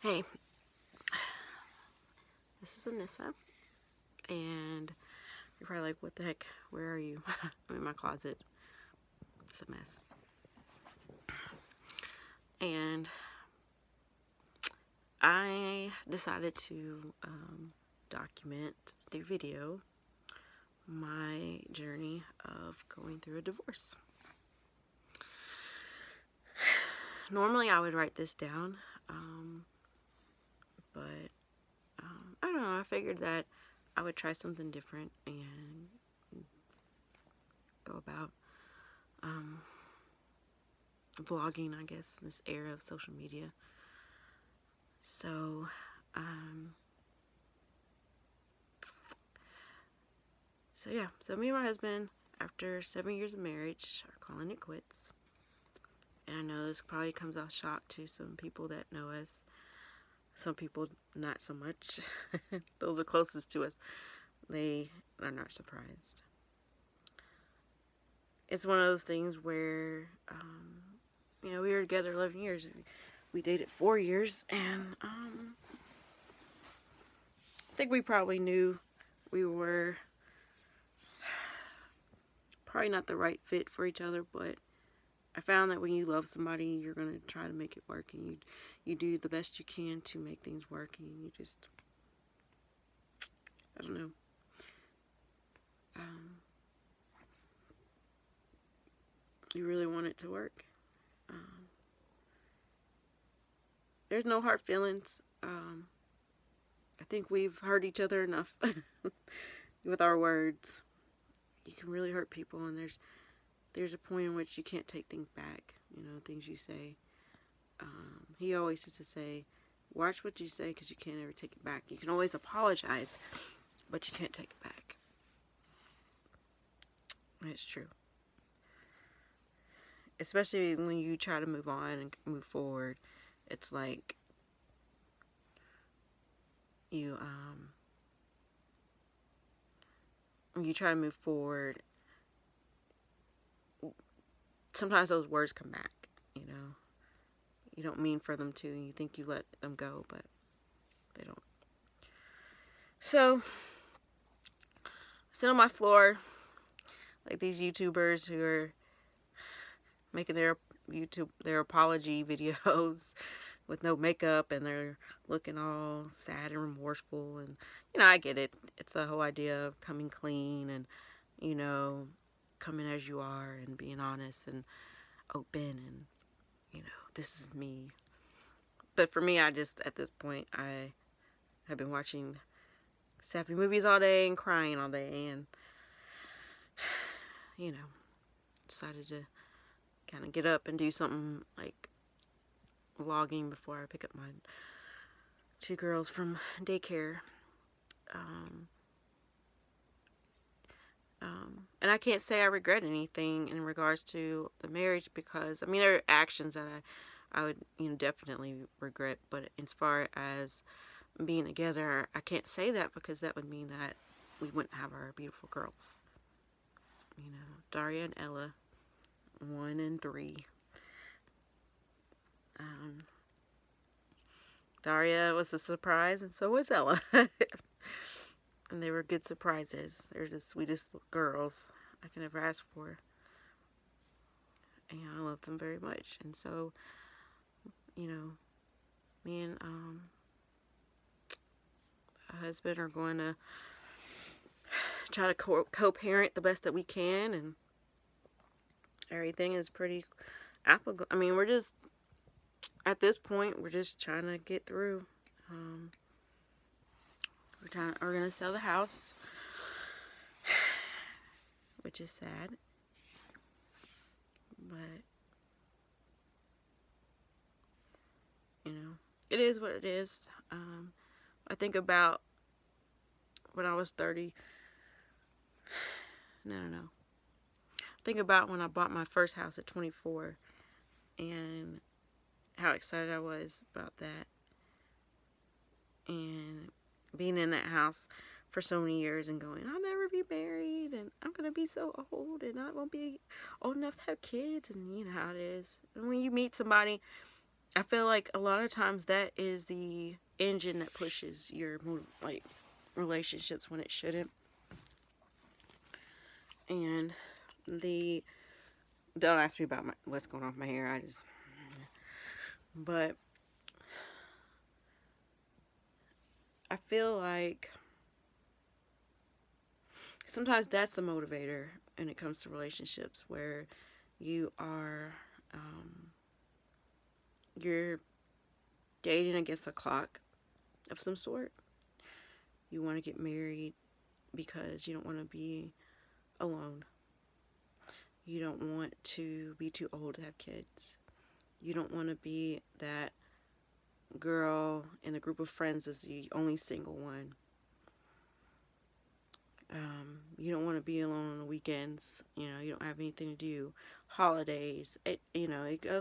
Hey, this is Anissa, and you're probably like, what the heck, where are you? I'm in my closet. It's a mess. And I decided to do video, my journey of going through a divorce. Normally I would write this down, but I don't know, I figured that I would try something different and go about vlogging, I guess, in this era of social media. So, so me and my husband, after 7 years of marriage, are calling it quits. And I know this probably comes as a shock to some people that know us. Some people, not so much. Those are closest to us. They are not surprised. It's one of those things where, we were together 11 years. We dated 4 years, and I think we probably knew we were probably not the right fit for each other, but I found that when you love somebody, you're going to try to make it work, and you do the best you can to make things work, and you just, I don't know. You really want it to work. There's no hard feelings. I think we've hurt each other enough with our words. You can really hurt people, and there's a point in which you can't take things back. Things you say. He always used to say, watch what you say, because you can't ever take it back. You can always apologize, but you can't take it back. And it's true. Especially when you try to move on and move forward. It's like when you try to move forward, sometimes those words come back, You don't mean for them to, and you think you let them go, but they don't. So, I sit on my floor like these YouTubers who are making their apology videos with no makeup, and they're looking all sad and remorseful, and I get it. It's the whole idea of coming clean and coming as you are and being honest and open, and this is me. But for me, at this point, I have been watching sappy movies all day and crying all day, and decided to kind of get up and do something like vlogging before I pick up my 2 girls from daycare. And I can't say I regret anything in regards to the marriage, because there are actions that I would definitely regret, but as far as being together, I can't say that, because that would mean that we wouldn't have our beautiful girls. Daria and Ella, 1 and 3. Daria was a surprise, and so was Ella. And they were good surprises. They're the sweetest girls I can ever ask for. And I love them very much. And so, me and my husband are going to try to co-parent the best that we can, and everything is pretty applicable. We're just, at this point, we're just trying to get through. We're going to sell the house, which is sad, but it is what it is. I think about when I was 30. No. Think about when I bought my first house at 24, and how excited I was about that, and being in that house for so many years and going, I'll never be married, and I'm going to be so old, and I won't be old enough to have kids, and you know how it is. And when you meet somebody I feel like a lot of times that is the engine that pushes your like relationships when it shouldn't. And the don't ask me about what's going on with my hair. But I feel like sometimes that's the motivator when it comes to relationships, where you are you're dating against a clock of some sort. You want to get married because you don't want to be alone. You don't want to be too old to have kids. You don't want to be that girl in a group of friends as the only single one. You don't want to be alone on the weekends. You know, you don't have anything to do. Holidays. The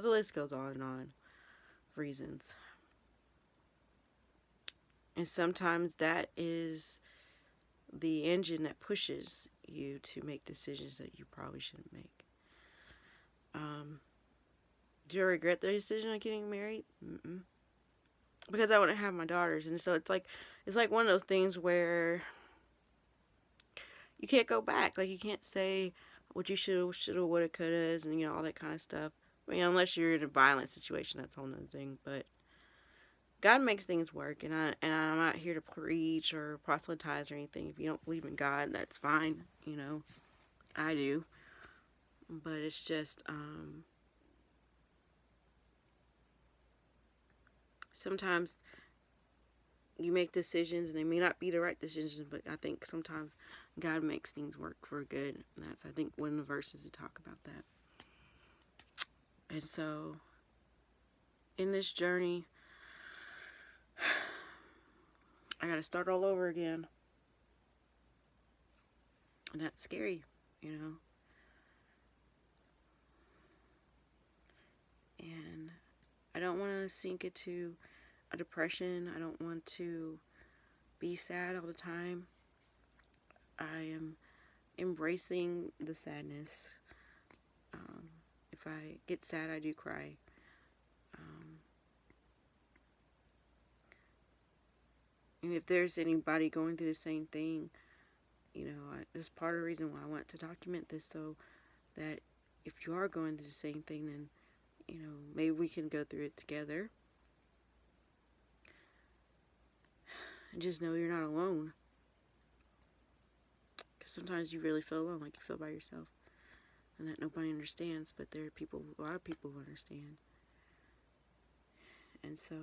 list goes on and on. Reasons. And sometimes that is the engine that pushes you to make decisions that you probably shouldn't make. Do I regret the decision of getting married? Mm-mm. Because I want to have my daughters, and so it's like one of those things where you can't go back. Like, you can't say what you shoulda, woulda, coulda, and all that kind of stuff. I mean, unless you're in a violent situation, that's a whole nother thing. But God makes things work, and I'm not here to preach or proselytize or anything. If you don't believe in God, that's fine. I do. But it's just sometimes you make decisions and they may not be the right decisions, but I think sometimes God makes things work for good. And that's, I think, one of the verses that talk about that. And so in this journey, I got to start all over again. And that's scary, And I don't want to sink into a depression. I don't want to be sad all the time. I am embracing the sadness. If I get sad, I do cry. And if there's anybody going through the same thing, this is part of the reason why I want to document this, so that if you are going through the same thing, then, maybe we can go through it together. And just know you're not alone. Because sometimes you really feel alone, like you feel by yourself. And that nobody understands, but there are a lot of people who understand. And so,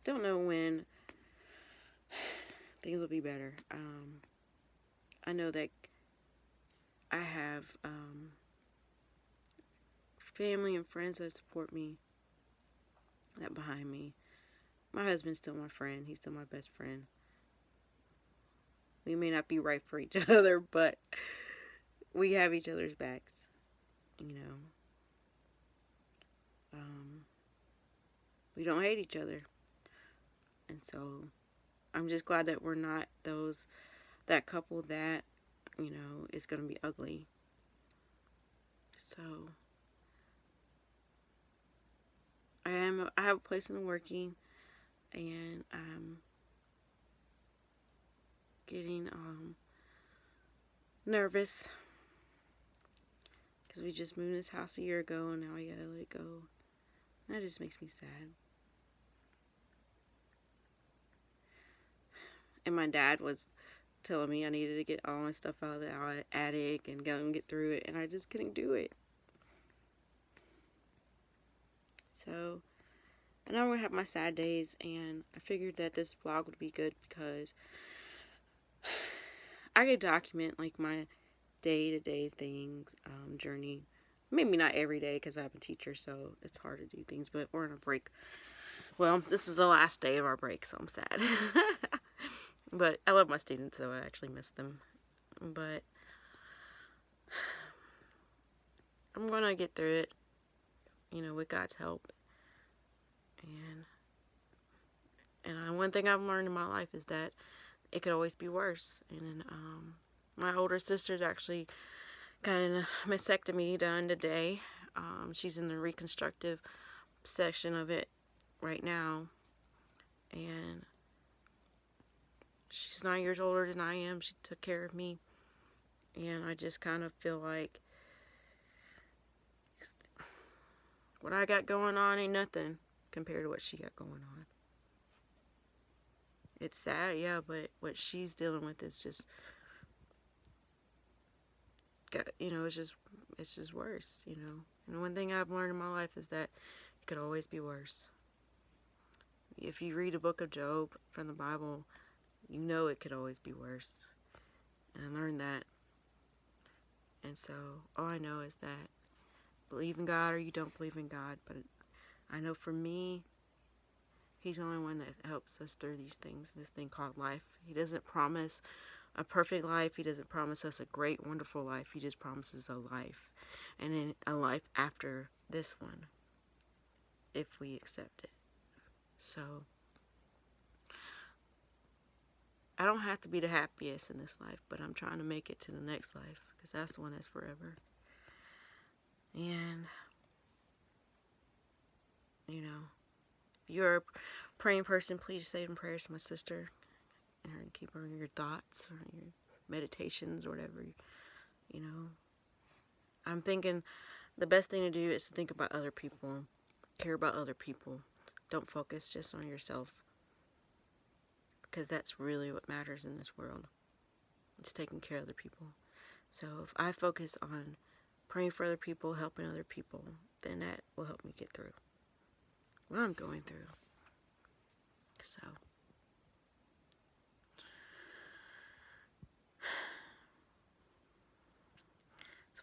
don't know when things will be better. I know that I have family and friends that support me, that behind me. My husband's still my friend. He's still my best friend. We may not be right for each other, but we have each other's backs, we don't hate each other. And so I'm just glad that we're not that couple that, is going to be ugly. So I have a place in the working, and I'm getting nervous because we just moved this house a year ago, and now I gotta let it go. That just makes me sad. And my dad was telling me I needed to get all my stuff out of the attic and go and get through it, and I just couldn't do it. So I know I'm going to have my sad days, and I figured that this vlog would be good because I could document like my day-to-day things, journey. Maybe not every day because I'm a teacher, so it's hard to do things, but we're on a break. Well, this is the last day of our break, so I'm sad. But I love my students, so I actually miss them. But I'm going to get through it, with God's help. And one thing I've learned in my life is that it could always be worse. And my older sister's actually got a mastectomy done today. She's in the reconstructive section of it right now. And she's 9 years older than I am. She took care of me. And I just kind of feel like what I got going on ain't nothing compared to what she got going on. It's sad, yeah, but what she's dealing with is just, it's just worse, And one thing I've learned in my life is that it could always be worse. If you read a book of Job from the Bible, you know it could always be worse. And I learned that. And so all I know is that believe in God or you don't believe in God, but I know for me, He's the only one that helps us through these things, this thing called life. He doesn't promise a perfect life. He doesn't promise us a great, wonderful life. He just promises a life. And then a life after this one, if we accept it. So, I don't have to be the happiest in this life, but I'm trying to make it to the next life, because that's the one that's forever. And, if you're a praying person, please say in prayers to my sister and keep her in your thoughts or your meditations or whatever. I'm thinking the best thing to do is to think about other people, care about other people. Don't focus just on yourself, because that's really what matters in this world. It's taking care of other people. So if I focus on praying for other people, helping other people, then that will help me get through what I'm going through. So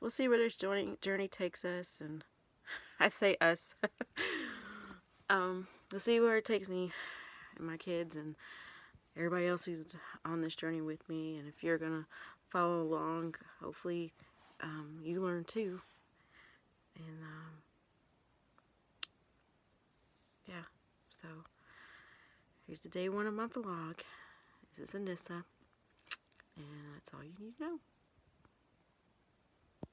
we'll see where this journey takes us, and I say us. We'll see where it takes me and my kids and everybody else who's on this journey with me. And if you're gonna follow along, hopefully you learn too. And yeah, so here's the day one of my vlog. This is Anissa, and that's all you need to know.